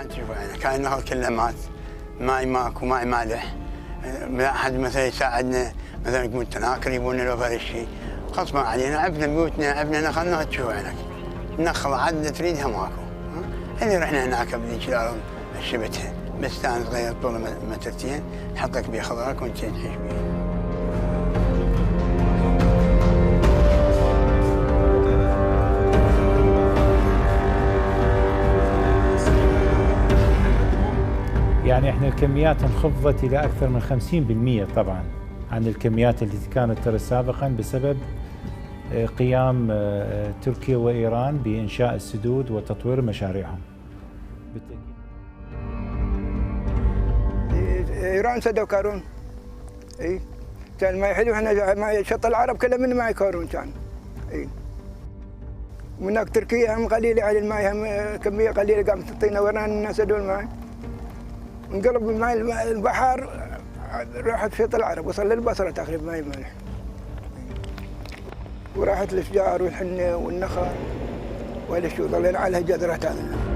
تشوف يعني كان النهر كله مات، ماي ماكو، ماي مالح، لا احد مثلا يساعدنا، مثلا يقول تناكر يبون له فرد شيء، غصبا علينا عبنا بيوتنا، عبنا نخلنا تشوف عينك، نخل عاد تريدها ماكو، اللي رحنا هناك بذيك الارض شبتها بستان صغير طوله مترتين، نحط لك بيه خضرك وانت تعيش بيه. يعني احنا الكميات انخفضت الى اكثر من 50% طبعا عن الكميات التي كانت ترى سابقا بسبب قيام تركيا وايران بانشاء السدود وتطوير مشاريعهم. ايران سدوا كارون، اي كان ما يحلو احنا شط العرب كله من معي كارون كان، اي وهناك تركيا هم قليله على الماء، هم كميه قليله قامت تعطينا ورانا الناس هذول الماء، انقلب الماء البحر راحت شط العرب وصل للبصره تقريبا ماء المالح، وراحت الاشجار والحنه والنخل والشو ظلينا على الجذرات هذه.